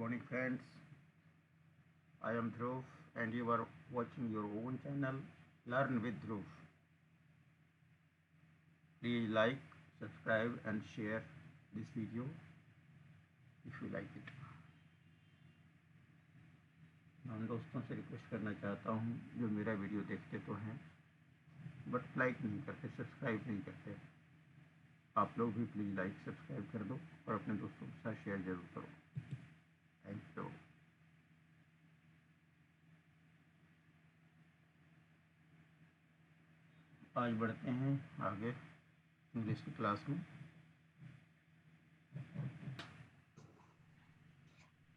morning, friends. I am Dhruv, and you are watching your own channel, Learn with Dhruv. Please like, subscribe, and share this video if you like it. मैं उन दोस्तों से request करना चाहता हूँ जो मेरा वीडियो देखते तो हैं बट लाइक नहीं करते, सब्सक्राइब नहीं करते। आप लोग भी प्लीज़ लाइक सब्सक्राइब कर दो और अपने दोस्तों के साथ शेयर ज़रूर करो। Thank you. आज बढ़ते हैं आगे इंग्लिश की क्लास में।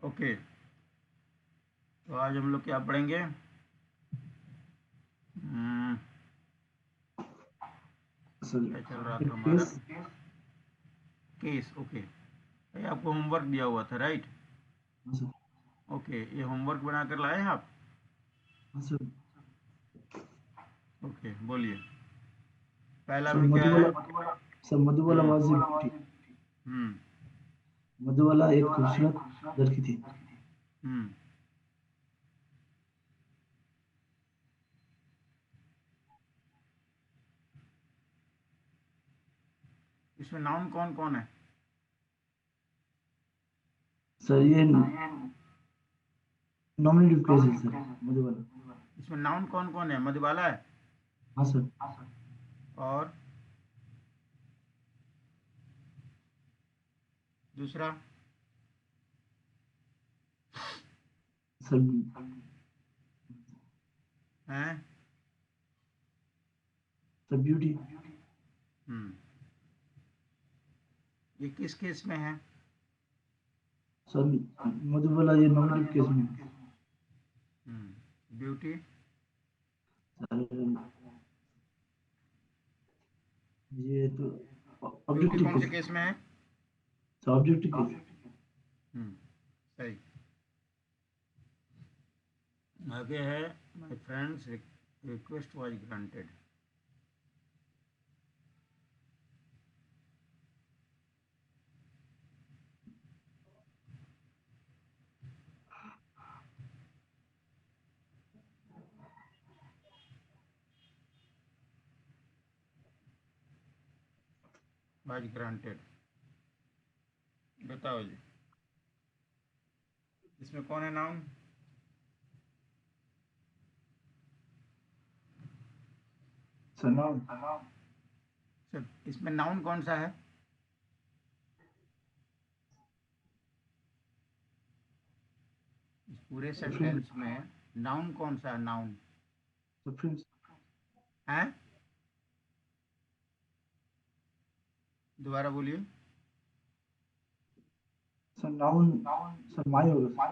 ओके, तो आज हम लोग क्या पढ़ेंगे? क्या चल रहा था हमारा? केस। ओके, ये आपको होमवर्क दिया हुआ था, राइट? ओके, ये होमवर्क बना कर लाए हैं आप? ओके, बोलिए। पहला में क्या है? सर मधुबाला वाज मधुबाला एक खूबसूरत लड़की थी। इसमें नाउन कौन कौन है? सर ये नॉमिनेटिव केस है सर, मधुबाला। इसमें नाउन कौन कौन है? मधुबाला है। हाँ सर। और दूसरा? सर हैं? Sir beauty. ये किस केस में है? सर मधुबाला ये नॉमिनेटिव केस में है। ब्यूटी? सर ये तो ब्यूटी ऑब्जेक्टिव कौन से केस। केस में है? Sir objective case. सही। आगे है my friends request was granted. Was granted, बताओ जी। इसमें कौन है नाउन? Sir noun. सर इसमें नाउन कौन सा है? इस पूरे सेंटेंस में नाउन कौन सा है? नाउन है? दोबारा बोलिए। सर नाउन सर माई होगा।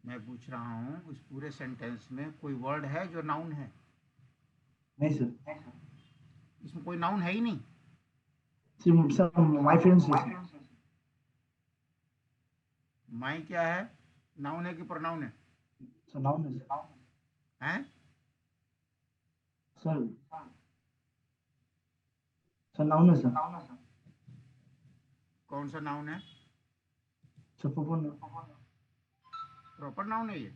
मैं पूछ रहा हूँ उस पूरे सेंटेंस में कोई वर्ड है जो नाउन है? नहीं सर। इसमें कोई नाउन है ही नहीं। सर माई फ्रेंड्स है सर। माई क्या है? नाउन है कि प्रोनाउन है? सर नाउन है सर। हैं? सर सर नाउन है सर। कौन सा नाउन है? सर प्रॉपर प्रॉपर नाउन है ये?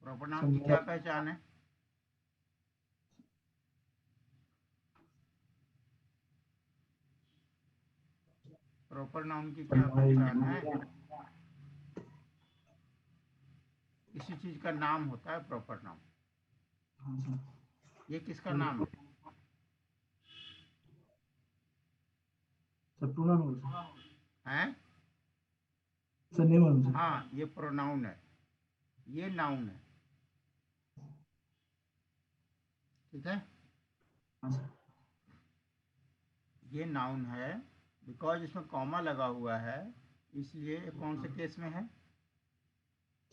प्रॉपर सर नाउन की क्या पहचान है? प्रॉपर नाउन की क्या पहचान है? किसी चीज का नाम होता है प्रॉपर नाउन। हाँ सर। ये किसका नाम है? सर प्रोनाउन होगा हैं? सर नेम होगा सर। हाँ, ये प्रोनाउन है, ये नाउन है। ठीक है, हाँ सर। ये नाउन है बिकॉज इसमें कॉमा लगा हुआ है, इसलिए ये कौन से केस में है?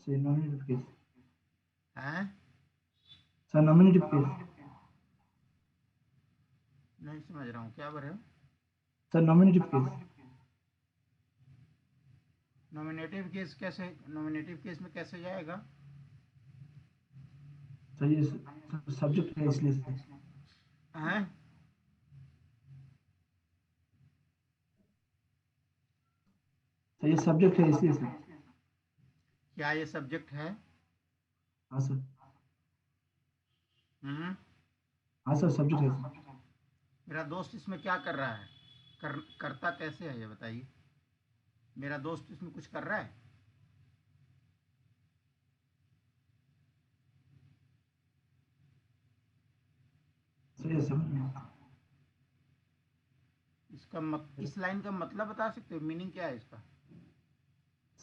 Sir nominative case. हैं? Sir nominative case. नहीं समझ रहा हूँ, क्या बोल रहे हो? Sir nominative case. Nominative case कैसे? नॉमिनेटिव केस में कैसे जाएगा? सर ये सब्जेक्ट है इसलिए सर। हैं? सर ये सब्जेक्ट है इसलिए सर। क्या ये सब्जेक्ट है? हाँ सर। हम्म। हाँ सर सब्जेक्ट है सर। मेरा दोस्त इसमें क्या कर रहा है? करता कैसे है ये बताइए। मेरा दोस्त इसमें कुछ कर रहा है? सर ये समझ में आता। इस लाइन का मतलब बता सकते हो? मीनिंग क्या है इसका?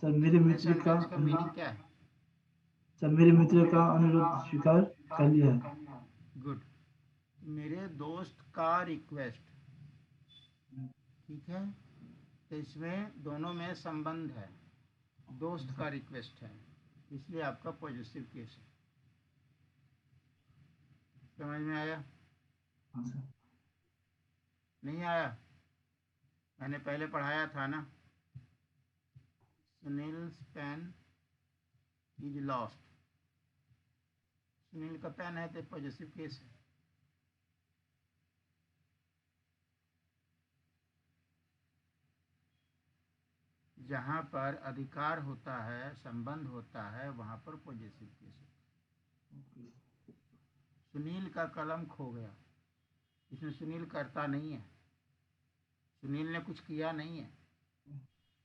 सर मेरे पूरे मित्र का सेंटेंस का मीनिंग क्या है? सर मेरे मित्र का अनुरोध स्वीकार कर लिया है। गुड। मेरे दोस्त का रिक्वेस्ट। ठीक है, तो इसमें दोनों में संबंध है। दोस्त का रिक्वेस्ट है, इसलिए आपका पॉजिटिव केस है। समझ में आया? हाँ सर। नहीं आया? मैंने पहले पढ़ाया था ना, Sunil's pen is lost. Sunil का पेन है तो पॉजिटिव केस है। जहाँ पर अधिकार होता है, संबंध होता है, वहाँ पर पॉजिटिव केस है। सुनील का कलम खो गया, इसमें सुनील करता नहीं है, सुनील ने कुछ किया नहीं है,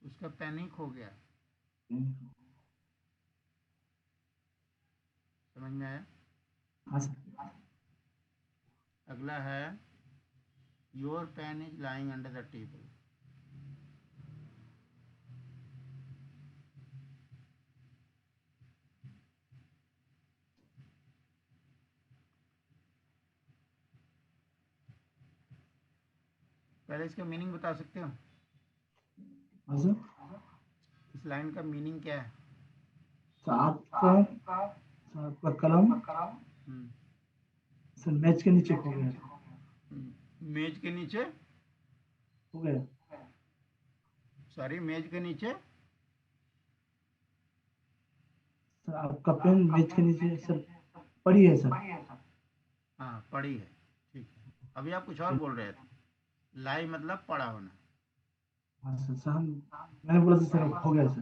उसका पेन ही खो गया। समझ में आया? हाँ सर। अगला है your pen is lying under the table. पहले इसका मीनिंग बता सकते हो? हाँ सर। इस लाइन का मीनिंग क्या है? सर आपका कलम हम्म, सर मैच के नीचे खो गया था। मेज के नीचे। हो गया। सॉरी, मेज के नीचे। सर आपका पेन मेज के नीचे सर पड़ी है सर। हाँ, पड़ी है। ठीक है, अभी आप कुछ और बोल रहे थे। लाई मतलब पड़ा होना। हाँ सर सर हम मैंने बोला था सर खो गया सर।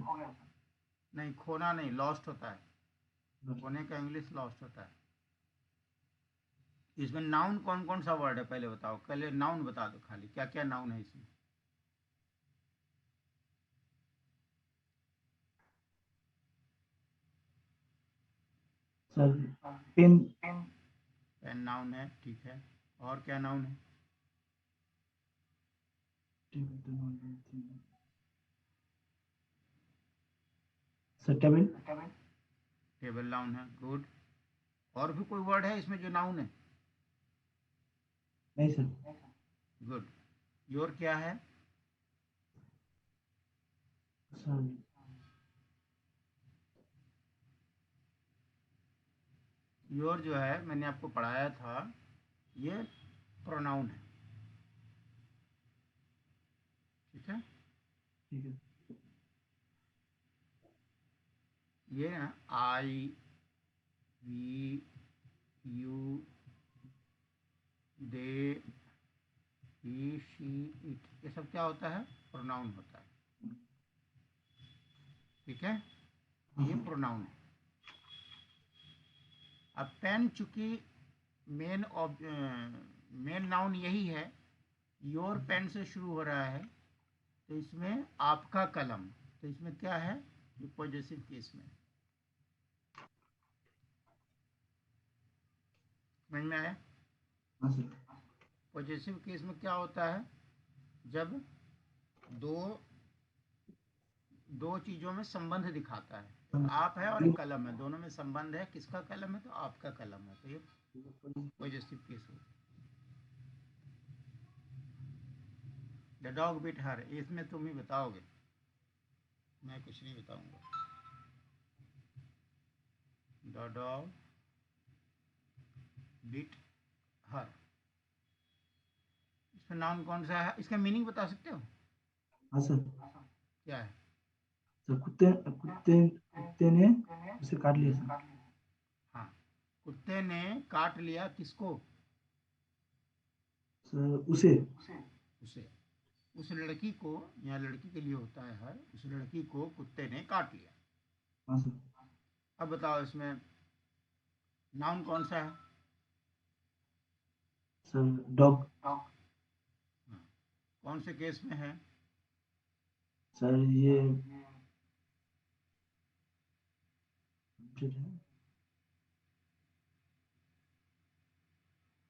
नहीं, खोना नहीं, लॉस्ट होता है। खोने का इंग्लिश लॉस्ट होता है। इसमें नाउन कौन कौन सा वर्ड है पहले बताओ। पहले नाउन बता दो, खाली क्या क्या नाउन है इसमें। Sir pen. पेन नाउन है, ठीक है। और क्या नाउन है? Sir table. टेबल नाउन है, गुड। और भी कोई वर्ड है इसमें जो नाउन है? नहीं सर। गुड। योर क्या है? सर योर जो है मैंने आपको पढ़ाया था, ये प्रोनाउन है। ठीक है, ठीक है। ये ना I, we, you, they, he, she, it, ये सब क्या होता है? प्रोनाउन होता है। ठीक है, ये प्रोनाउन है। अब पेन चूंकि मेन मेन नाउन यही है, योर पेन से शुरू हो रहा है, तो इसमें आपका कलम, तो इसमें क्या है? ये पॉजिटिव केस में। समझ में आया? हाँ सर। पॉजिटिव केस में क्या होता है? जब दो दो चीज़ों में संबंध दिखाता है। एक आप है और एक कलम है, दोनों में संबंध है। किसका कलम है? तो आपका कलम है, तो ये पॉजिटिव केस हो। द डॉग बिट हर, इसमें तुम ही बताओगे, मैं कुछ नहीं बताऊंगा। द डॉग बिट हर, इसमें नाउन कौन सा है? इसका मीनिंग बता सकते हो? हाँ सर। क्या है? सर कुत्ते कुत्ते कुत्ते ने उसे काट लिया सर। हाँ, कुत्ते ने काट लिया किसको? सर उसे। उसे। उस लड़की को, यहाँ लड़की के लिए होता है, उस लड़की को कुत्ते ने काट लिया। हाँ सर। अब बताओ इसमें नाउन कौन सा है? Sir dog. हाँ, कौन से केस में है? सर ये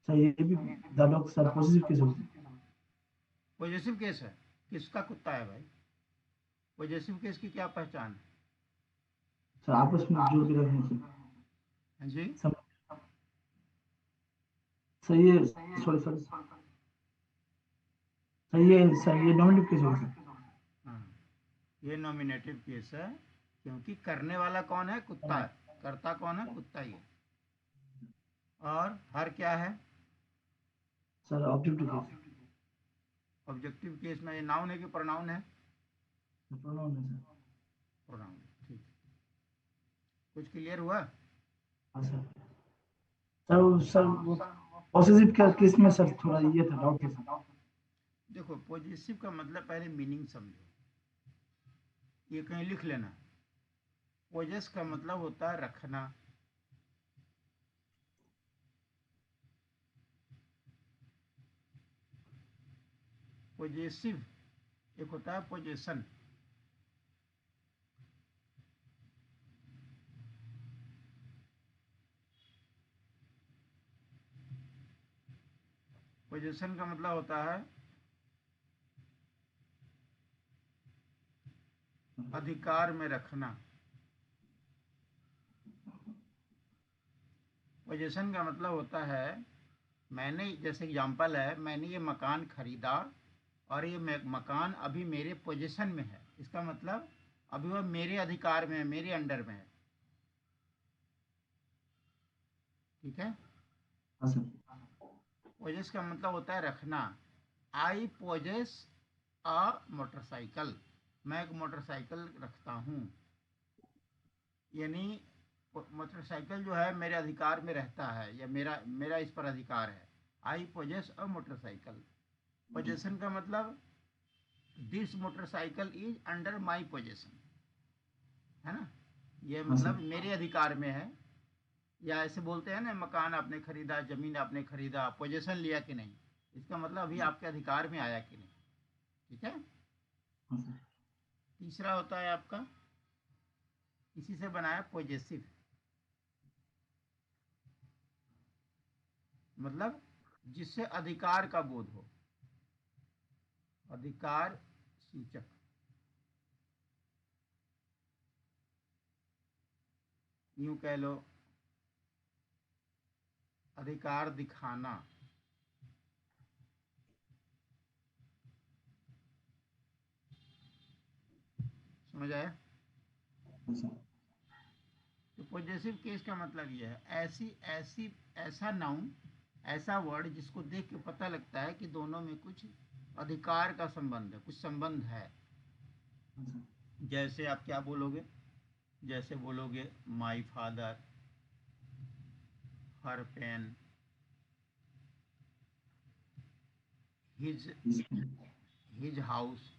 सर ये भी the dog sir positive case होगा। पॉजिटिव केस है। किसका कुत्ता है भाई? पॉजिटिव केस की क्या पहचान है? सर आपस में जोड़ के रखने से। हाँ जी। सर ये सॉरी सर सर ये नॉमिनेटिव केस होगा सर। हाँ, ये नॉमिनेटिव केस है, क्योंकि करने वाला कौन है? कुत्ता है। करता कौन है? कुत्ता ही है। और हर क्या है? Sir objective case. Objective case में ये नाउन है कि प्रोनाउन है? प्रोनाउन है सर। प्रोनाउन। ठीक, कुछ क्लियर हुआ? हाँ सर। सर वो पॉजिटिव का केस में सर थोड़ा ये था, डाउट था सर। देखो, पॉजिटिव का मतलब पहले मीनिंग समझो, ये कहीं लिख लेना। पोजेस का मतलब होता है रखना। पोजेसिव एक होता है पोजेशन। पोजेशन का मतलब होता है अधिकार में रखना। पोजेशन का मतलब होता है, मैंने, जैसे एग्जांपल है, मैंने ये मकान खरीदा और ये मकान अभी मेरे पोजीशन में है। इसका मतलब अभी वह मेरे अधिकार में है, मेरे अंडर में है। ठीक है। हाँ सर। पोजेस का मतलब होता है रखना। आई पोजेस अ मोटरसाइकिल। मैं एक मोटरसाइकिल रखता हूँ, यानी मोटरसाइकिल जो है मेरे अधिकार में रहता है, या मेरा मेरा इस पर अधिकार है। आई पोजेस अ मोटरसाइकिल। पोजेशन का मतलब this motorcycle is under my possession, है ना? ये हाँ मतलब सर। मेरे अधिकार में है। या ऐसे बोलते हैं ना, मकान आपने खरीदा, जमीन आपने खरीदा, पोजेशन लिया कि नहीं, इसका मतलब अभी आपके अधिकार में आया कि नहीं। ठीक है। हाँ सर। तीसरा होता है आपका, इसी से बना है पोजेसिव, मतलब जिससे अधिकार का बोध हो, अधिकार सूचक। यूं कह लो, अधिकार दिखाना। समझ आया? हाँ सर। तो पॉजिटिव केस का मतलब ये है, ऐसी ऐसी ऐसा नाउन, ऐसा वर्ड जिसको देख के पता लगता है कि दोनों में कुछ अधिकार का संबंध है, कुछ संबंध है। हाँ सर। जैसे आप क्या बोलोगे? जैसे बोलोगे my father, her pen, his his house.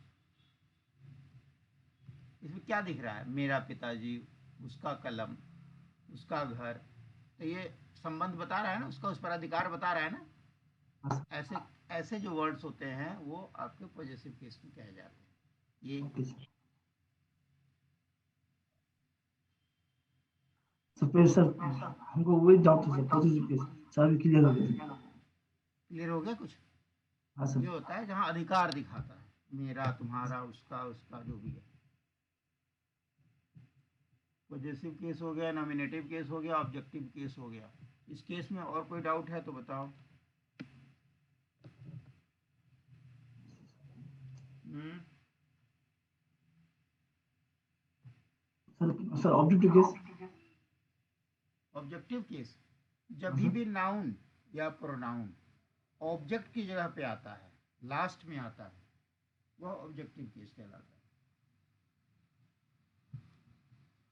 इसमें क्या दिख रहा है? मेरा पिताजी, उसका कलम, उसका घर। तो ये संबंध बता रहा है ना, उसका उस पर अधिकार बता रहा है ना। हाँ सर। ऐसे ऐसे जो वर्ड्स होते हैं वो आपके पॉजिटिव केस में कहे जाते हैं। ये ओके सर। सर फिर सर हमको वही डाउट था सर, पॉजिटिव केस सर अभी क्लियर हो गया सर। क्लियर हो गया कुछ? हाँ ये सर। होता है जहाँ अधिकार दिखाता है, मेरा, तुम्हारा, उसका, उसका, जो भी है। पॉजिटिव केस हो गया, नॉमिनेटिव केस हो गया, ऑब्जेक्टिव केस हो गया। इस केस में और कोई डाउट है तो बताओ। हम्म। Sir sir objective case. Objective case हाँ जब सर। भी नाउन या प्रोनाउन ऑब्जेक्ट की जगह पे आता है, लास्ट में आता है, वह ऑब्जेक्टिव केस कहलाता है।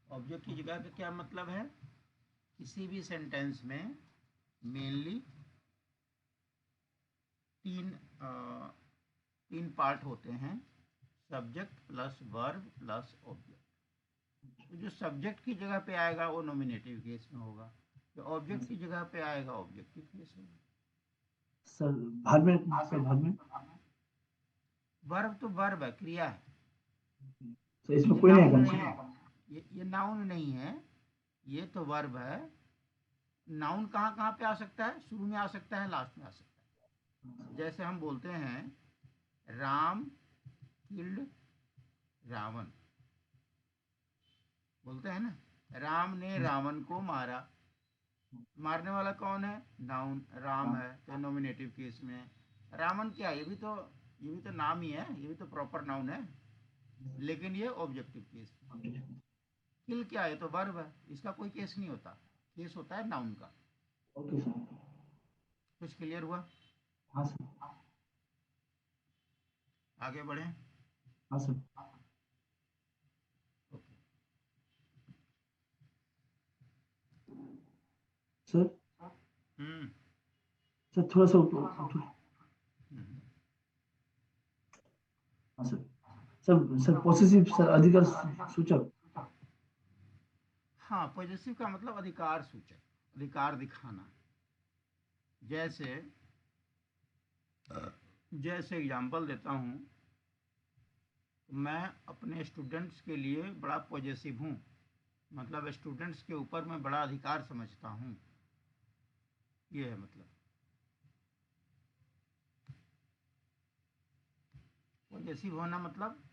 ऑब्जेक्ट की जगह का क्या मतलब है? किसी भी सेंटेंस में मेनली तीन तीन पार्ट होते हैं, subject plus verb plus object. तो जो सब्जेक्ट की जगह पे आएगा वो नॉमिनेटिव केस में होगा, जो ऑब्जेक्ट की जगह पे आएगा ऑब्जेक्टिव केस होगा। सर बाद में, सर बाद में वर्ब तो वर्ब है, क्रिया है, सर इसमें ये कोई नहीं नाउन नहीं आएगा। है, ये नाउन नहीं है, ये तो वर्ब है। नाउन कहाँ कहाँ पे आ सकता है? शुरू में आ सकता है, लास्ट में आ सकता है। जैसे हम बोलते हैं राम किल्ड रावण, बोलते हैं ना, राम ने रावण को मारा। मारने वाला कौन है? नाउन, राम है, तो नॉमिनेटिव केस में। रावण क्या, ये भी तो नाम ही है, ये भी तो प्रॉपर नाउन है, लेकिन ये ऑब्जेक्टिव केस। किल क्या है? तो वर्ब है, इसका कोई केस नहीं होता, केस होता है नाउन का। Okay sir. कुछ क्लियर हुआ? हाँ सर। आगे बढ़े। हाँ सर। ओके। सर हम्म सर थोड़ा सा हम्म। हाँ sir. Sir sir possessive sir अधिकार सूचक। हाँ, पॉजेसिव का मतलब अधिकार सूचक, अधिकार दिखाना। जैसे जैसे एग्जांपल देता हूँ, मैं अपने स्टूडेंट्स के लिए बड़ा पॉजेसिव हूँ, मतलब स्टूडेंट्स के ऊपर मैं बड़ा अधिकार समझता हूँ, ये है मतलब। पॉजेसिव होना मतलब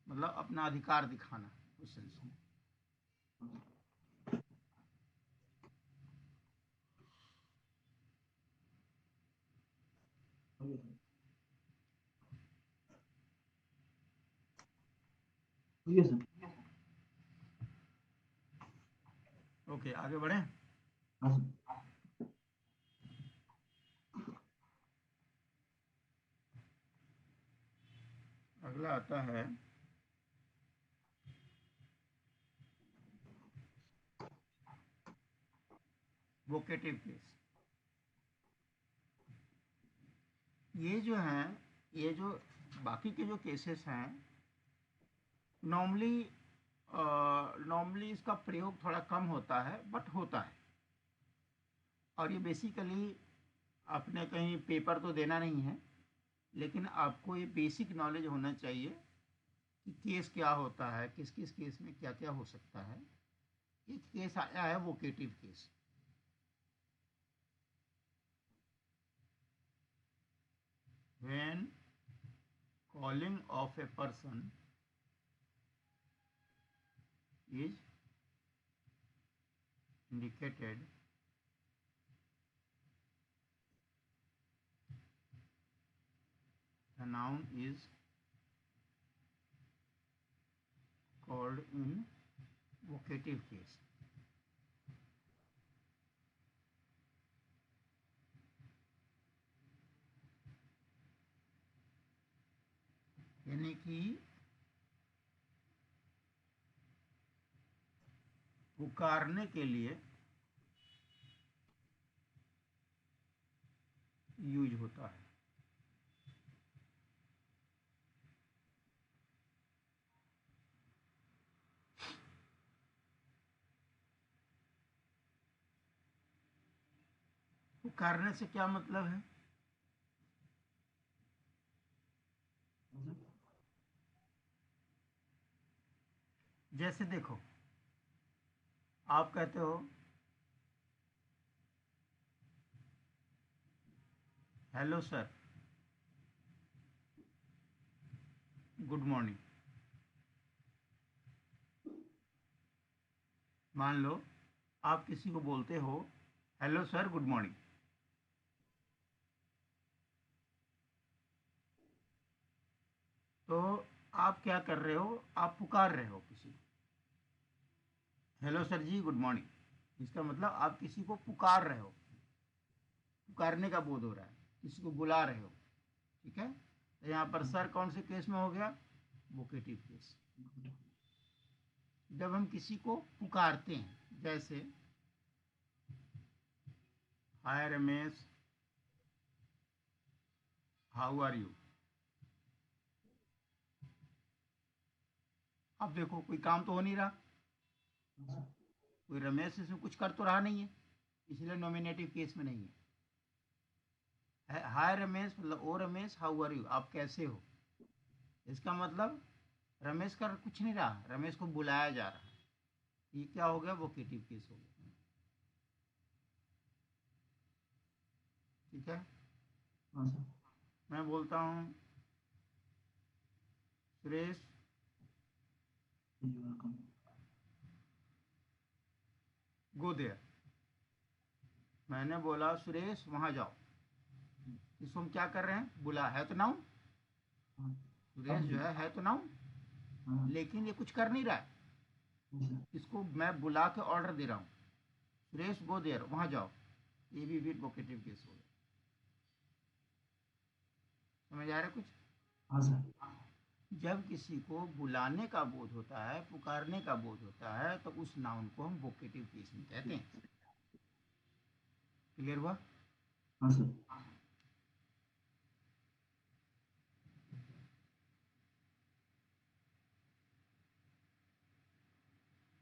अपना अधिकार दिखाना उस सेंस में। ठीक है सर। ओके, आगे बढ़ें। हाँ सर। अगला आता है वोकेटिव केस। ये जो बाकी के जो केसेस हैं, नॉर्मली इसका प्रयोग थोड़ा कम होता है, बट होता है। और ये बेसिकली आपने कहीं पेपर तो देना नहीं है, लेकिन आपको ये बेसिक नॉलेज होना चाहिए कि केस क्या होता है, किस किस केस में क्या क्या हो सकता है। एक केस आया है vocative case. When calling of a person is indicated the noun is called in vocative case। यानी कि पुकारने के लिए यूज होता है। पुकारने से क्या मतलब है? जैसे देखो, आप कहते हो हेलो सर, गुड मॉर्निंग। मान लो आप किसी को बोलते हो हेलो सर गुड मॉर्निंग, तो आप क्या कर रहे हो? आप पुकार रहे हो किसी को, हेलो सर जी गुड मॉर्निंग। इसका मतलब आप किसी को पुकार रहे हो, पुकारने का बोध हो रहा है, किसी को बुला रहे हो। ठीक है, तो यहाँ पर सर कौन से केस में हो गया? Vocative case. जब हम किसी को पुकारते हैं, जैसे हाय रमेश, हाउ आर यू, अब देखो कोई काम तो हो नहीं रहा, कोई रमेश इसमें कुछ कर तो रहा नहीं है, इसलिए नॉमिनेटिव केस में नहीं है। हाय रमेश मतलब ओ रमेश हाउ आर यू, आप कैसे हो, इसका मतलब रमेश का कुछ नहीं रहा, रमेश को बुलाया जा रहा है, ये क्या हो गया, वोकेटिव केस हो गया। ठीक है, हाँ सर। मैं बोलता हूँ सुरेश वेलकम। गो देयर, मैंने बोला सुरेश वहां जाओ, इसको हम क्या कर रहे हैं, बुला, है तो नाउन, सुरेश जो है तो नाउन, लेकिन ये कुछ कर नहीं रहा है, इसको मैं बुला के ऑर्डर दे रहा हूँ, सुरेश गो देयर वहां जाओ, ये भी विद वोकेटिव केस हो गया। समझ आ रहा है कुछ? हाँ सर। जब किसी को बुलाने का बोध होता है, पुकारने का बोध होता है, तो उस नाउन को हम वोकेटिव केस में कहते हैं। क्लियर हुआ? हाँ सर।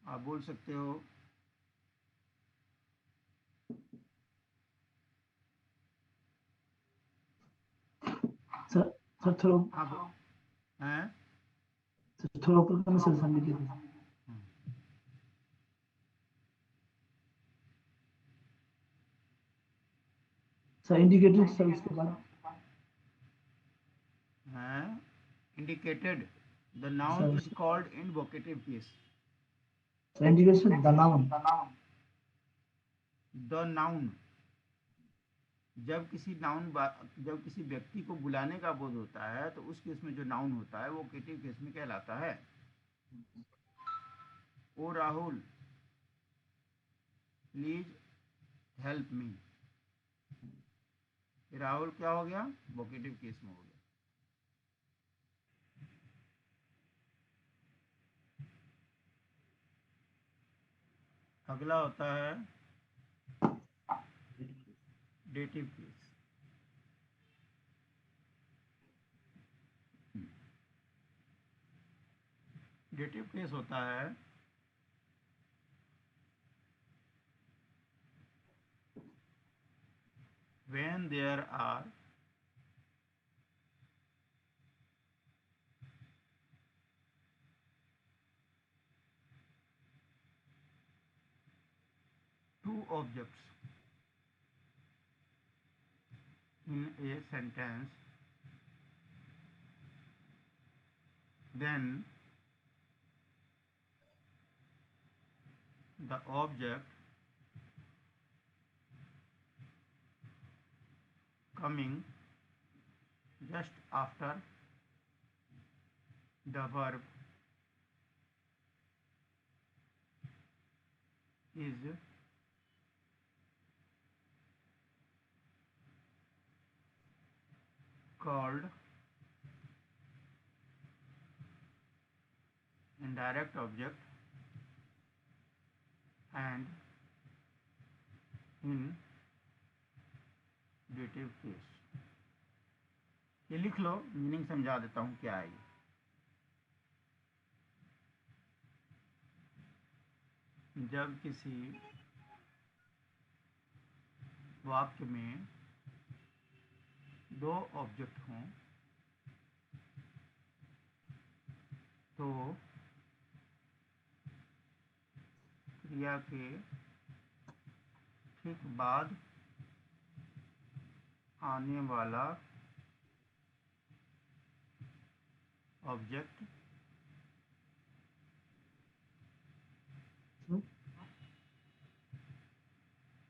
आप बोल सकते हो सर सर थोड़ा, आप हैं? सर थोड़ा ऊपर करना सर, समझ लीजिए। सर इंडिकेटेड सर, उसके बाद हैं indicated, the noun sir, is called in vocative case. Sir indication the noun. The noun, जब किसी व्यक्ति को बुलाने का बोध होता है, तो उस केस में जो नाउन होता है वो वोकेटिव केस में कहलाता है। ओ Rahul please help me, Rahul क्या हो गया, वोकेटिव केस में हो गया। अगला होता है डेटिव केस। डेटिव केस होता है when there are two objects in a sentence, then the object coming just after the verb is called indirect object, and in dative case। ये लिख लो, मीनिंग समझा देता हूँ क्या है ये। जब किसी वाक्य में दो ऑब्जेक्ट हों, तो क्रिया के ठीक बाद आने वाला ऑब्जेक्ट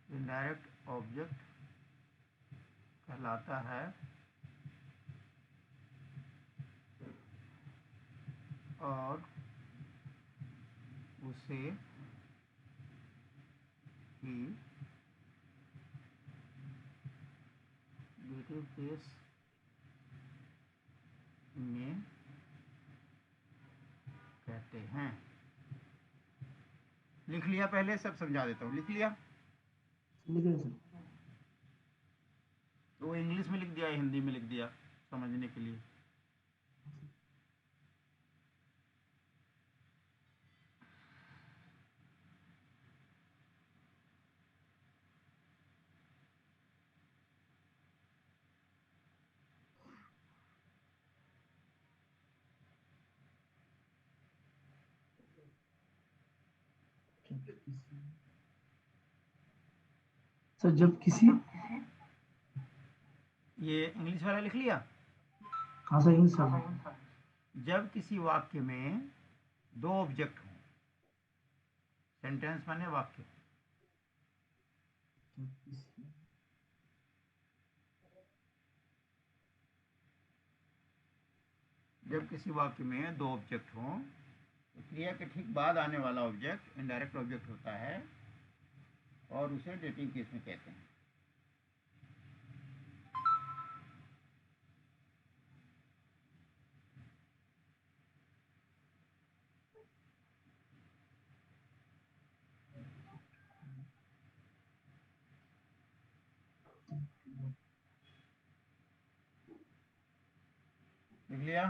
इनडायरेक्ट ऑब्जेक्ट कहलाता है, और उसे ही डेटिव केस में कहते हैं। लिख लिया? पहले सब समझा देता हूँ, लिख लिया? लिखिए सर। तो वो इंग्लिश में लिख दिया, हिंदी में लिख दिया समझने के लिए। सर जब किसी, ये इंग्लिश वाला लिख लिया। हाँ सर इंग्लिश सर। जब किसी वाक्य में दो ऑब्जेक्ट हों, सेंटेंस माने वाक्य, जब किसी वाक्य में दो ऑब्जेक्ट हों तो क्रिया के ठीक बाद आने वाला ऑब्जेक्ट इनडायरेक्ट ऑब्जेक्ट होता है और उसे डेटिव केस में कहते हैं। लिख लिया।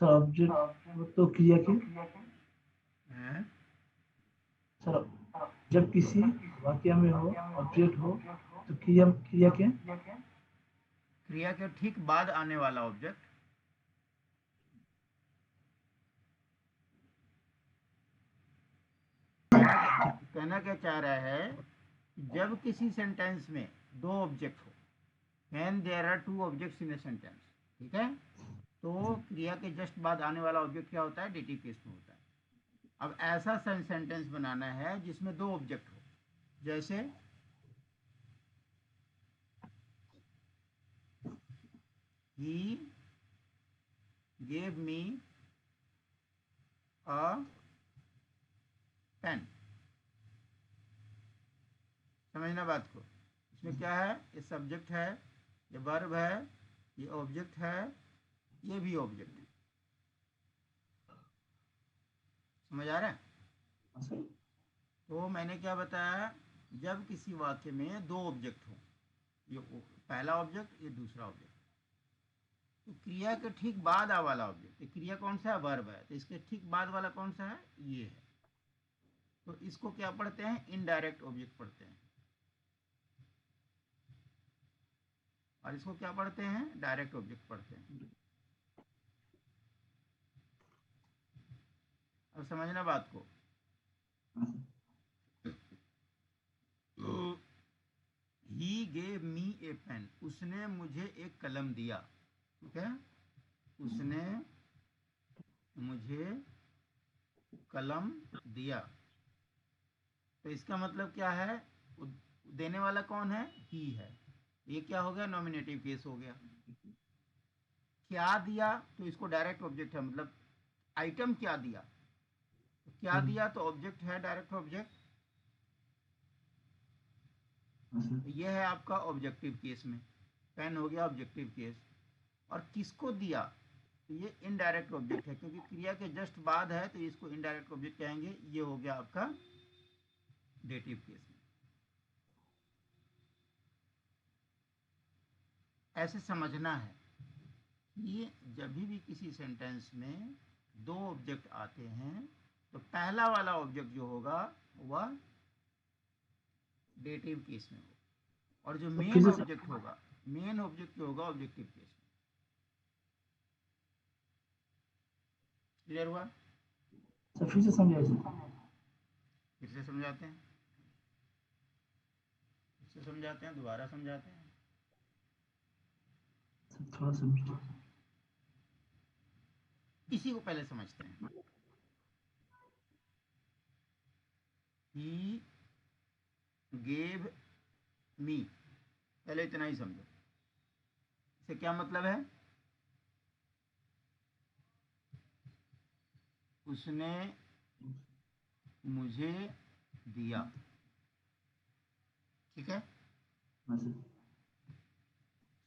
सर ऑब्जेक्ट तो क्रिया के, हैं? सर जब किसी वाक्य में हो ऑब्जेक्ट हो तो क्रिया क्रिया के, क्रिया के ठीक बाद आने वाला ऑब्जेक्ट कहना क्या चाह रहा है, जब किसी सेंटेंस में दो ऑब्जेक्ट हो, when there are two objects in a sentence, ठीक है, तो क्रिया के जस्ट बाद आने वाला ऑब्जेक्ट क्या होता है, डेटिव केस में होता है। अब ऐसा सेंटेंस बनाना है जिसमें दो ऑब्जेक्ट हो, जैसे he gave me a pen. समझना बात को, इसमें क्या है, ये सब्जेक्ट है, ये वर्ब है, ये ऑब्जेक्ट है, ये भी ऑब्जेक्ट है। समझ आ रहा है? तो मैंने क्या बताया, जब किसी वाक्य में दो ऑब्जेक्ट हो, ये पहला ऑब्जेक्ट, ये दूसरा ऑब्जेक्ट, तो क्रिया के ठीक बाद वाला ऑब्जेक्ट, ये क्रिया कौन सा है, वर्ब है, तो इसके ठीक बाद वाला कौन सा है, ये है। तो इसको क्या पढ़ते हैं, इनडायरेक्ट ऑब्जेक्ट पढ़ते हैं, और इसको क्या पढ़ते हैं, डायरेक्ट ऑब्जेक्ट पढ़ते हैं। अब समझना बात को। He gave me A pen, उसने मुझे एक कलम दिया, ठीक है, उसने मुझे कलम दिया, तो इसका मतलब क्या है, देने वाला कौन है, ही है, ये क्या हो गया, नॉमिनेटिव केस हो गया। क्या दिया, तो इसको डायरेक्ट ऑब्जेक्ट है, मतलब आइटम क्या दिया, तो क्या दिया तो ऑब्जेक्ट है, डायरेक्ट ऑब्जेक्ट, ये है आपका ऑब्जेक्टिव केस में, पेन हो गया ऑब्जेक्टिव केस। और किसको दिया, तो ये इनडायरेक्ट ऑब्जेक्ट है, क्योंकि क्रिया के जस्ट बाद है तो इसको इनडायरेक्ट ऑब्जेक्ट कहेंगे, ये हो गया आपका डेटिव केस में। ऐसे समझना है कि जब भी किसी सेंटेंस में दो ऑब्जेक्ट आते हैं तो पहला वाला ऑब्जेक्ट जो होगा वह डेटिव केस में होगा, और जो मेन ऑब्जेक्ट होगा, मेन ऑब्जेक्ट जो होगा ऑब्जेक्टिव केस में। क्लियर हुआ? सर फिर से समझाइए। फिर से समझाते हैं, फिर से समझाते हैं, दोबारा समझाते हैं। थोड़ा समझिए, इसी को पहले समझते हैं। ही गेव मी, पहले इतना ही समझो, इससे क्या मतलब है, उसने मुझे दिया, ठीक है,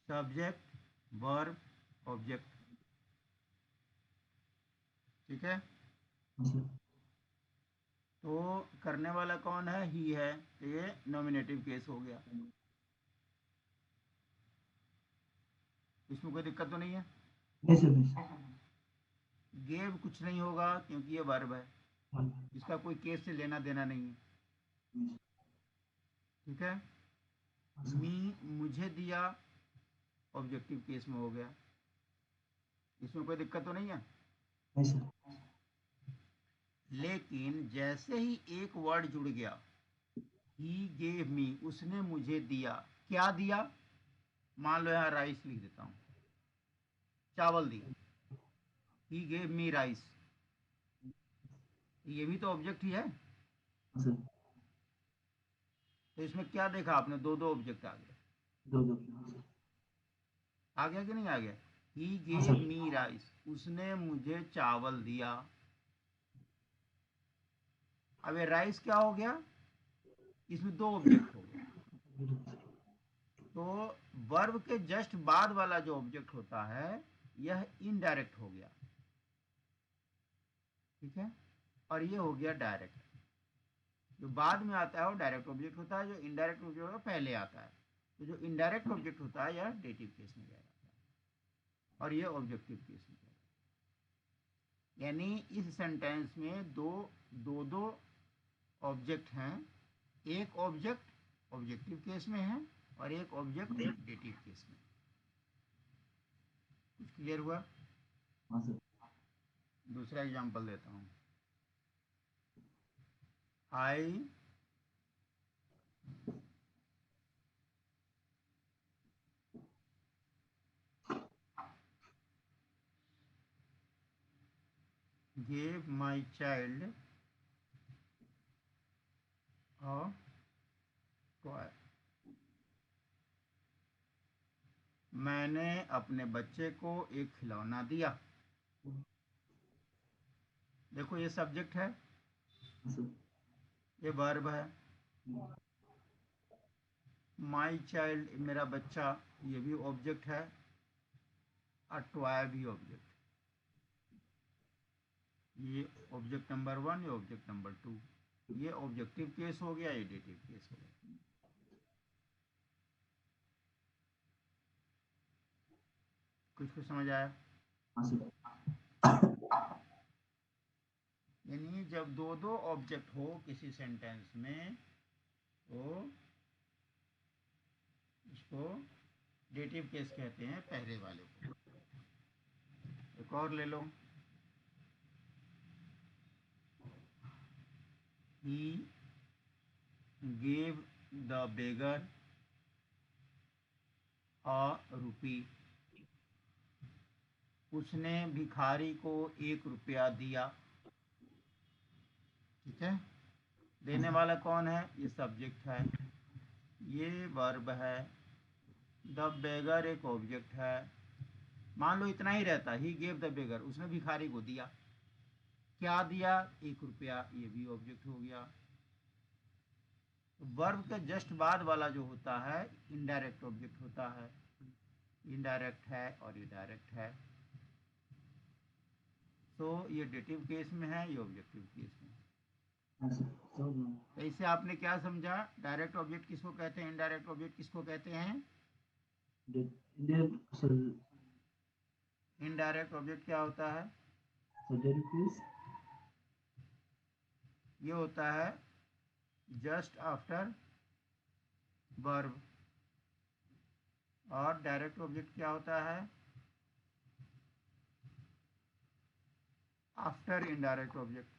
सब्जेक्ट वर्ब ऑब्जेक्ट, ठीक है, तो करने वाला कौन है, ही है, तो ये नॉमिनेटिव केस हो गया, इसमें कोई दिक्कत तो नहीं है। नहीं सर नहीं। गेव कुछ नहीं होगा क्योंकि ये वर्ब है, इसका कोई केस से लेना देना नहीं है, ठीक है। मी मुझे दिया, ऑब्जेक्टिव केस में हो गया, इसमें कोई दिक्कत तो नहीं है। नहीं सर। लेकिन जैसे ही एक वर्ड जुड़ गया, ही गेव मी, उसने मुझे दिया, क्या दिया? मान लो यहाँ राइस लिख देता हूँ, चावल दिया, ही गेव मी राइस, ये भी तो ऑब्जेक्ट ही है। हाँ सर। तो इसमें क्या देखा आपने, दो दो ऑब्जेक्ट आ गए। दो दो हाँ सर। आ गया कि नहीं आ गया? ही हाँ गेव सर। मी राइस, उसने मुझे चावल दिया। अब ये राइस क्या हो गया? इसमें दो ऑब्जेक्ट हो गए। तो वर्ब के जस्ट बाद वाला जो ऑब्जेक्ट होता है यह इनडायरेक्ट हो गया, ठीक है। और ये हो गया डायरेक्ट। जो बाद में आता है वो डायरेक्ट ऑब्जेक्ट होता है, जो इनडायरेक्ट ऑब्जेक्ट होता है पहले आता है। तो जो इनडायरेक्ट ऑब्जेक्ट होता है यह डेटिव केस में जाएगा और ये ऑब्जेक्टिव केस में जाएगा। यानी इस सेंटेंस में दो दो दो ऑब्जेक्ट हैं। एक ऑब्जेक्ट ऑब्जेक्टिव केस में है और एक ऑब्जेक्ट डेटिव केस में। कुछ क्लियर हुआ? हाँ सर। दूसरा एग्जांपल देता हूँ। आई gave my child a toy, मैंने अपने बच्चे को एक खिलौना दिया। देखो ये सब्जेक्ट है, हाँ सर। ये वर्ब है। माई चाइल्ड मेरा बच्चा, ये भी ऑब्जेक्ट है। और टॉय भी ऑब्जेक्ट। ये ऑब्जेक्ट नंबर 1, ये ऑब्जेक्ट नंबर 2। ये ऑब्जेक्टिव केस हो गया, ये डेटिव केस हो गया। कुछ कुछ समझ आया? हाँ सर। यानी जब दो दो ऑब्जेक्ट हो किसी सेंटेंस में तो इसको डेटिव केस कहते हैं, पहले वाले को। एक और ले लो, ही गेव द बेगर अ रुपी, उसने भिखारी को 1 रुपया दिया। ठीक है। देने वाला कौन है? ये सब्जेक्ट है, ये वर्ब है, द बेगर एक ऑब्जेक्ट है। मान लो इतना ही रहता, ही गेव द बेगर, उसने भिखारी को दिया। क्या दिया? 1 रुपया, ये भी ऑब्जेक्ट हो गया। वर्ब के जस्ट बाद वाला जो होता है इनडायरेक्ट ऑब्जेक्ट होता है। इनडायरेक्ट है और ये डायरेक्ट है। तो ये डेटिव केस में है, ये ऑब्जेक्टिव केस में है। हाँ सर। समझ गया। तो इससे आपने क्या समझा? डायरेक्ट ऑब्जेक्ट किसको कहते हैं, इनडायरेक्ट ऑब्जेक्ट किसको कहते हैं? Indian sir. इनडायरेक्ट ऑब्जेक्ट क्या होता है? Sir dative case. ये होता है जस्ट आफ्टर वर्ब। और डायरेक्ट ऑब्जेक्ट क्या होता है? After indirect object.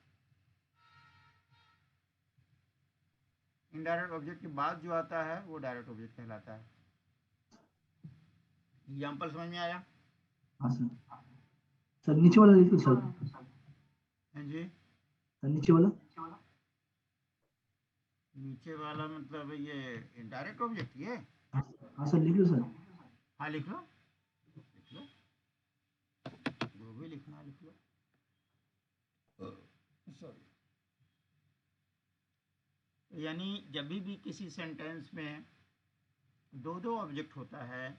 Indirect object के बाद जो आता है वो डायरेक्ट ऑब्जेक्ट कहलाता है। एग्जाम्पल समझ में आया? हाँ सर। सर नीचे वाला लिख लो सर। हाँ जी। सर नीचे वाला। नीचे वाला मतलब ये इनडायरेक्ट ऑब्जेक्ट ये। हाँ सर लिख लो सर। हाँ लिख लो, लिख लो, जो भी लिखना है लिख लो। सॉरी। यानी जब भी किसी सेंटेंस में दो दो ऑब्जेक्ट होता है, हाँ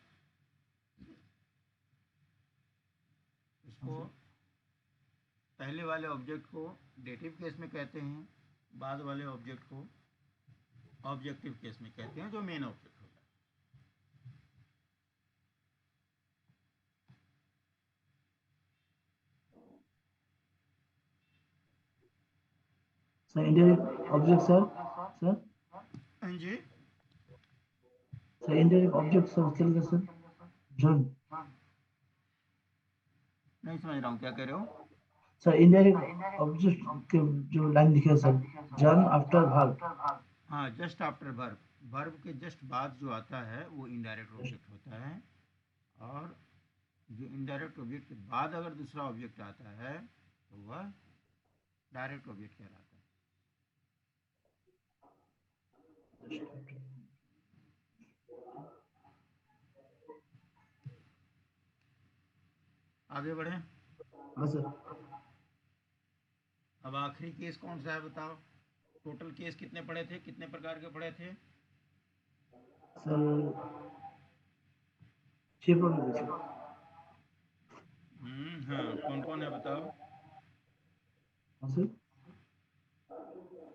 इसको सर। पहले वाले ऑब्जेक्ट को डेटिव केस में कहते हैं, बाद वाले ऑब्जेक्ट को ऑब्जेक्टिव केस में कहते हैं, जो मेन ऑब्जेक्ट होता है। Sir indirect object sir. Sir. हाँ जी। सर इंडायरेक्ट ऑब्जेक्ट सर चलेगा सर। जॉन। नहीं समझ रहा हूँ, क्या कह रहे हो? सर इनडायरेक्ट ऑब्जेक्ट के जो लाइन लिखे है सर, जन आफ्टर वर्ब। हाँ, जस्ट आफ्टर वर्ब, वर्ब के जस्ट बाद जो आता है वो इनडायरेक्ट ऑब्जेक्ट होता है। और जो इनडायरेक्ट ऑब्जेक्ट के बाद अगर दूसरा ऑब्जेक्ट आता है तो वह डायरेक्ट ऑब्जेक्ट कहलाता है। आगे बढ़े। हाँ सर। अब आखिरी केस कौन सा है बताओ? टोटल केस कितने पढ़े थे, कितने प्रकार के पढ़े थे? सर 6 पढ़ लीजिए सर। हाँ, कौन कौन है बताओ? हाँ सर।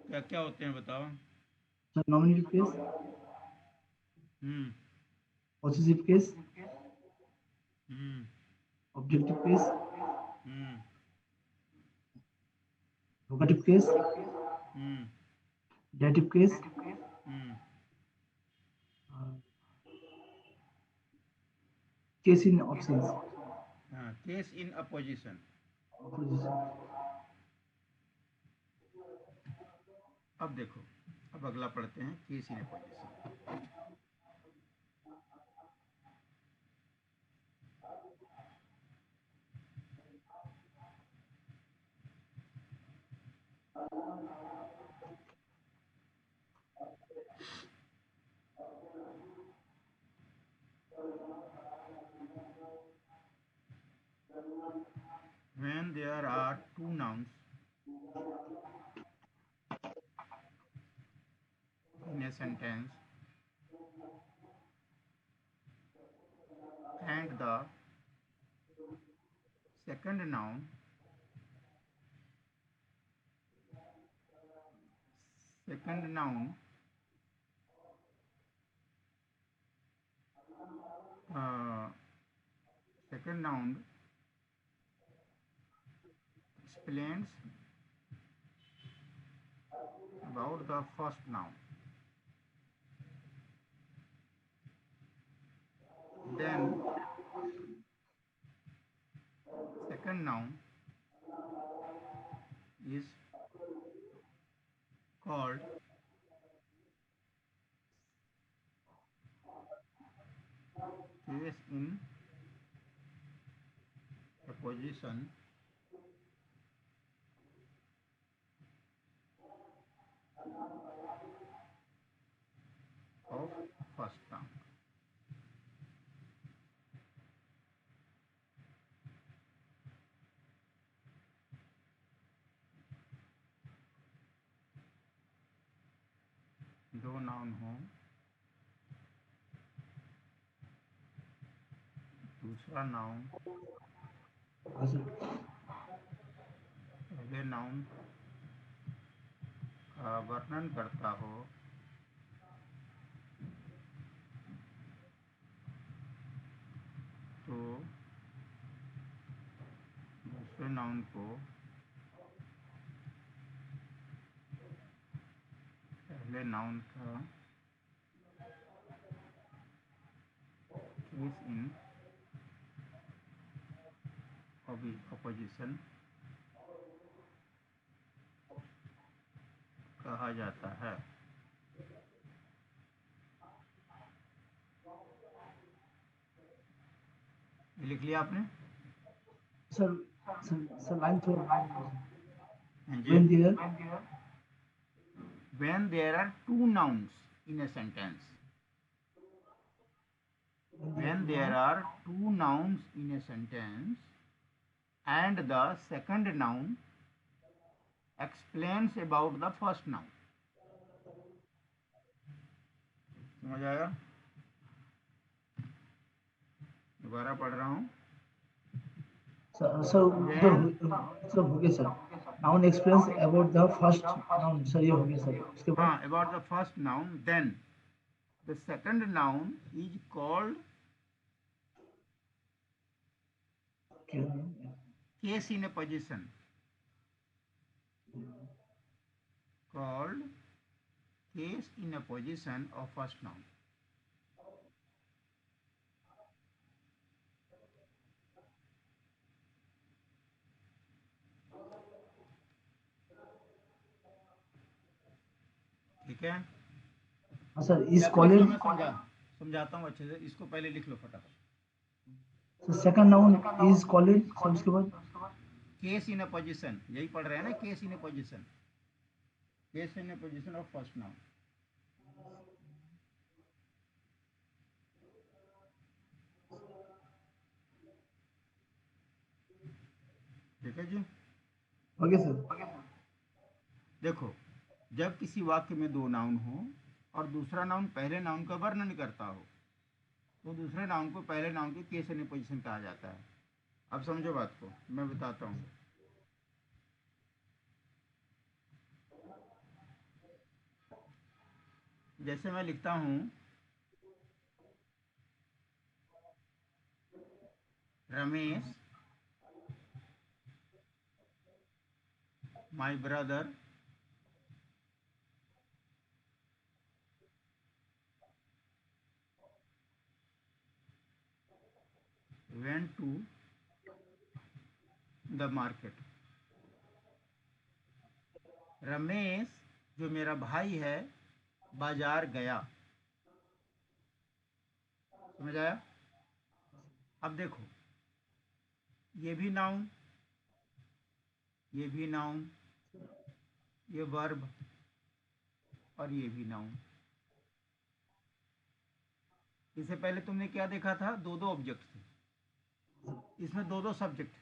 क्या क्या होते हैं बताओ? Sir nominative case, hmm possessive case, hmm objective case, hmm vocative case, hmm dative case, hmm case in options. हाँ, केस इन अपोजिशन। अब देखो, अब अगला पढ़ते हैं, case in opposition. When there are two nouns in a sentence and the second noun second noun uh, second noun explains about the first noun, then second noun is called case in apposition of first noun। दो noun हो, दूसरा noun हाँ sir. पहले noun का वर्णन करता हो तो दूसरे नाउन को पहले नाउन का केस इन अपोजिशन कहा जाता है। ये लिख लिया आपने? सर सर लाइन थोड़ा हाँ जी। when there When there are two nouns in a sentence, when there are two nouns in a sentence and the second noun explains about the first noun। समझ आया? दोबारा पढ़ रहा हूँ। सर उधर मतलब हो गया sir. Noun explains about the first noun, sir ये हो गया सर। उसके बाद हाँ, about the first noun, then the second noun is called case in a position, called case in a position of first noun। ठीक है, हाँ sir, is या तो लिख लो, कॉलेज। मैं समझाता हूँ अच्छे से, इसको पहले लिख लो फटाफट। Sir second noun is college, sir उसके बाद केस इन अ पोजिशन, यही पढ़ रहे हैं ना, case in a position, case in a position of first noun. ठीक है जी। Okay sir. देखो, जब किसी वाक्य में दो नाउन हो और दूसरा नाउन पहले नाउन का वर्णन करता हो, तो दूसरे नाउन को पहले नाउन के केस इन पोजिशन कहा जाता है। अब समझो बात को, मैं बताता हूँ। जैसे मैं लिखता हूँ Ramesh my brother went to the market. Ramesh जो मेरा भाई है बाजार गया। समझ आया? अब देखो, ये भी नाउन, ये भी नाउन, ये वर्ब और ये भी नाउन। इससे पहले तुमने क्या देखा था? दो दो ऑब्जेक्ट थे, इसमें दो दो सब्जेक्ट,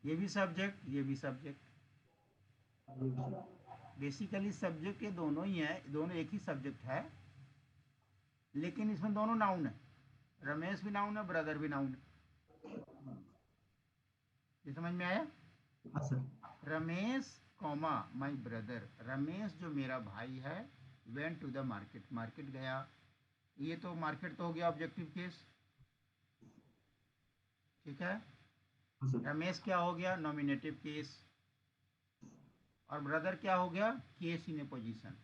ये भी सब्जेक्ट, ये भी सब्जेक्ट। बेसिकली सब्जेक्ट ये दोनों ही है, दोनों एक ही सब्जेक्ट है, लेकिन इसमें दोनों नाउन है। रमेश भी नाउन है, ब्रदर भी नाउन है। ये समझ में आया? हाँ sir. Ramesh comma my brother, Ramesh जो मेरा भाई है went to the market, market गया। ये तो मार्केट तो हो गया ऑब्जेक्टिव केस, ठीक है। हाँ सर। रमेश क्या हो गया? Nominative case. और ब्रदर क्या हो गया? Case in A position.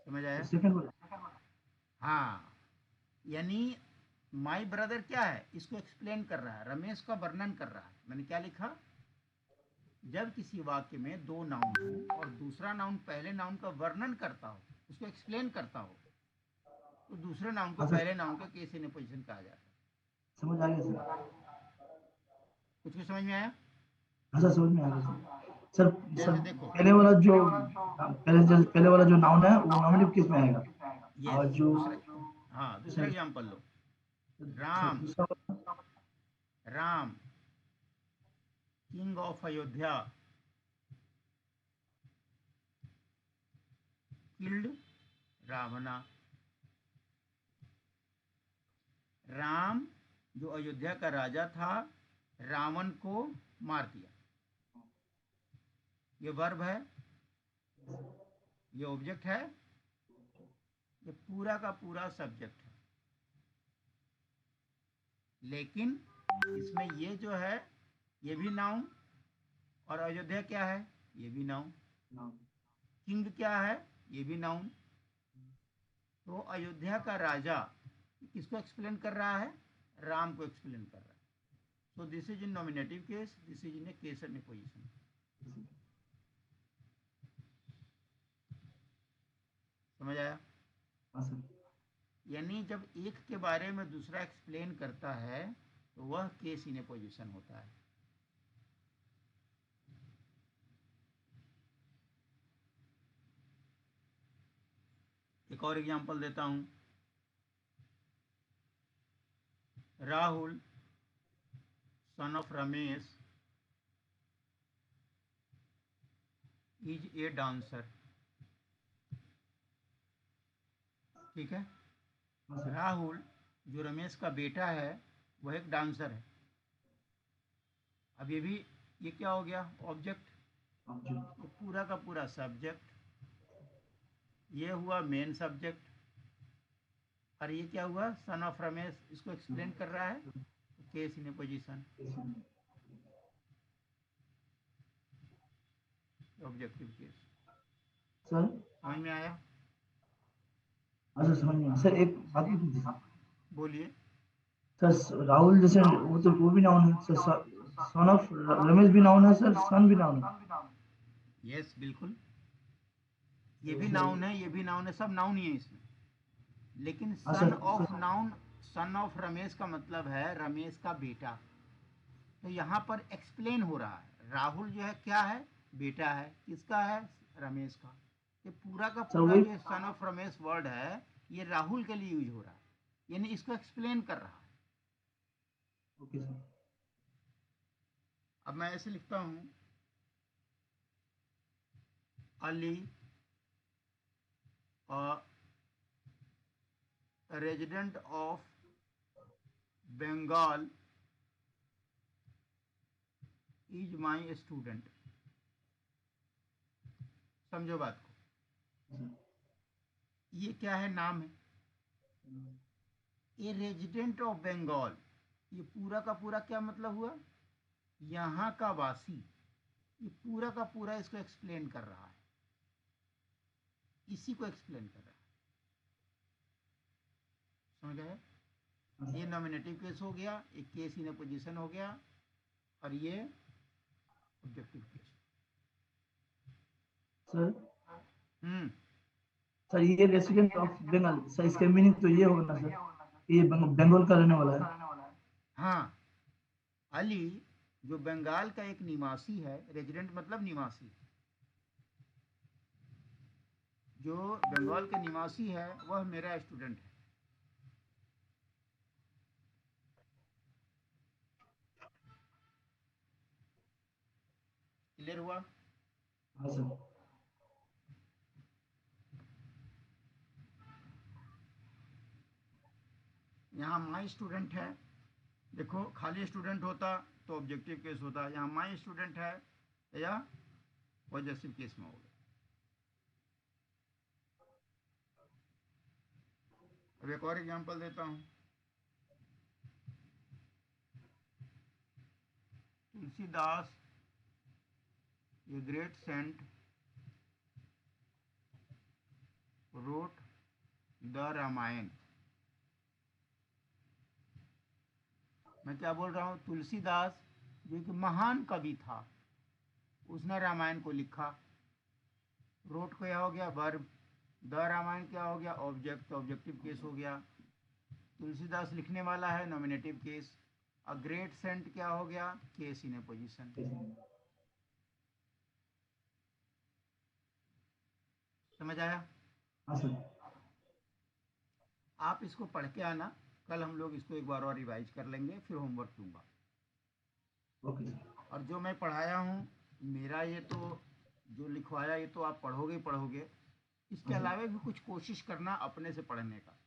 समझ आया? सेकंड। हाँ, यानी माई ब्रदर क्या है? इसको एक्सप्लेन कर रहा है, रमेश का वर्णन कर रहा है। मैंने क्या लिखा? जब किसी वाक्य में दो नाउन हो और दूसरा नाउन पहले नाउन का वर्णन करता हो, उसको एक्सप्लेन करता हो, तो दूसरे नाउन को हाँ सर, पहले नाउन का केस इन पोजीशन कहा जाता है। समझ आ गया सर। कुछ कुछ समझ में आया? हाँ सर, समझ में आ गया सर। सर सर, जैसे देखो, पहले वाला जो नाउन है वो नॉमिनेटिव केस में आएगा। यस, और जो दूसरा, हाँ दूसरा सर एग्जाम्पल लो। सर राम, दूसरा Ram king of Ayodhya killed Ravana. Ram जो अयोध्या का राजा था रावण को मार दिया। ये वर्ब है, ये ऑब्जेक्ट है, ये पूरा का पूरा सब्जेक्ट है। लेकिन इसमें ये जो है ये भी नाउन, और अयोध्या क्या है? ये भी नाउन। किंग क्या है? ये भी नाउन। तो अयोध्या का राजा किसको एक्सप्लेन कर रहा है? राम को एक्सप्लेन कर रहा है। So this is in nominative case, this is in A case and position. समझ आया? हाँ सर। यानी जब एक के बारे में दूसरा एक्सप्लेन करता है तो वह केस इन ए पोजीशन होता है। एक और एग्जांपल देता हूं। राहुल सन of Ramesh is a dancer. ठीक है, हाँ सर। राहुल जो रमेश का बेटा है वह एक डांसर है। अब ये क्या हो गया? ऑब्जेक्ट। तो पूरा का पूरा सब्जेक्ट, ये हुआ मेन सब्जेक्ट, और ये क्या हुआ? सन ऑफ रमेश, इसको एक्सप्लेन कर रहा है, case in A position, objective case. Sir समझ में आया? हाँ सर, समझ में आया। सर एक बात पूछनी थी सर। बोलिए। सर राहुल जैसे वो तो वो भी नाउन है सर। son of रमेश भी नाउन है सर, सन भी नाउन है। यस बिल्कुल, ये तो भी सर नाउन है, ये भी नाउन है, सब नाउन ही है इसमें। लेकिन हाँ son sir of noun, son of Ramesh का मतलब है रमेश का बेटा। तो यहाँ पर एक्सप्लेन हो रहा है, राहुल जो है क्या है, बेटा है, किसका है, रमेश का। ये पूरा का सर पूरा वही। जो सन ऑफ रमेश वर्ड है ये राहुल के लिए यूज हो रहा है, यानी इसको एक्सप्लेन कर रहा है। Okay sir. अब मैं ऐसे लिखता हूँ, Ali resident of Bengal is my student. समझो बात को, ये क्या है, नाम है। ये रेजिडेंट ऑफ बंगाल, ये पूरा का पूरा क्या मतलब हुआ, यहाँ का वासी। ये पूरा का पूरा इसको एक्सप्लेन कर रहा है, इसी को एक्सप्लेन कर रहा है। समझ गए? ये नॉमिनेटिव केस हो गया, एक केस इन पोजीशन हो गया, और ये ऑब्जेक्टिव केस। सर हम्म सर ये रेसिडेंट ऑफ बंगाल, सर इसका मीनिंग तो ये होगा ना सर, ये बंगाल का रहने वाला है। हाँ, अली जो बंगाल का एक निवासी है, रेजिडेंट मतलब निवासी, जो बंगाल के निवासी है वह मेरा स्टूडेंट है। क्लियर हुआ? हाँ सर। यहाँ माई स्टूडेंट है, देखो खाली स्टूडेंट होता तो ऑब्जेक्टिव केस होता, यहाँ माई स्टूडेंट है या पॉजेसिव केस में होगा। अब एक और एग्जांपल देता हूँ, Tulsidas a great saint wrote the Ramayana. मैं क्या बोल रहा हूँ, तुलसीदास जो कि महान कवि था, उसने रामायण को लिखा। रोट क्या हो गया, वर्ब। द रामायण क्या हो गया, ऑब्जेक्ट, तो ऑब्जेक्टिव केस हो गया। तुलसीदास लिखने वाला है, nominative case. A great saint क्या हो गया, केस इन ए पोजीशन। समझ आया? हाँ सर। आप इसको पढ़ के आना, कल हम लोग इसको एक बार और रिवाइज कर लेंगे, फिर होमवर्क दूंगा। Okay sir. और जो मैं पढ़ाया हूँ, मेरा ये तो जो लिखवाया ये तो आप पढ़ोगे ही पढ़ोगे, इसके हाँ सर। अलावा भी कुछ कोशिश करना अपने से पढ़ने का।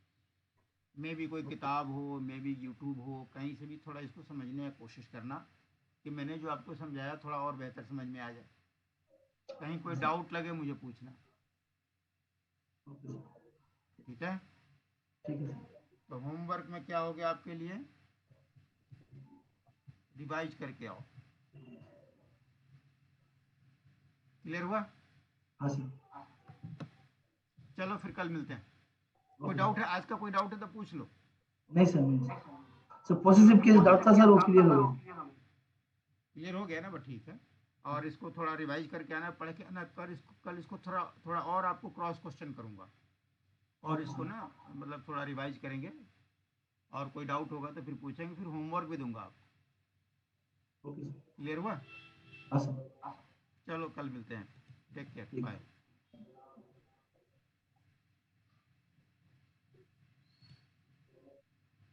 मे भी कोई किताब हो, मे भी यूट्यूब हो, कहीं से भी थोड़ा इसको समझने की कोशिश करना, कि मैंने जो आपको समझाया थोड़ा और बेहतर समझ में आ जाए। कहीं कोई डाउट लगे मुझे पूछना। Okay sir. ठीक है? ठीक है सर। तो होमवर्क में क्या हो गया आपके लिए, रिवाइज करके आओ। क्लियर हुआ? हाँ सर। चलो फिर कल मिलते हैं। कोई ओके डाउट है, सर। आज का कोई डाउट है तो पूछ लो। नहीं सर, नहीं sir. Sir positive case doubt था सर, वो क्लियर हो गया। क्लियर हो गया ना, बस ठीक है। और इसको थोड़ा रिवाइज करके आना, पढ़ के आना। कल इसको थोड़ा थोड़ा और आपको क्रॉस क्वेश्चन करूंगा, और ओके इसको सर। ना मतलब थोड़ा रिवाइज करेंगे, और कोई डाउट होगा तो फिर पूछेंगे, फिर होमवर्क भी दूंगा आपको। Okay sir. क्लियर हुआ? हाँ सर। चलो कल मिलते हैं। टेक केयर, ठीक बाय। है।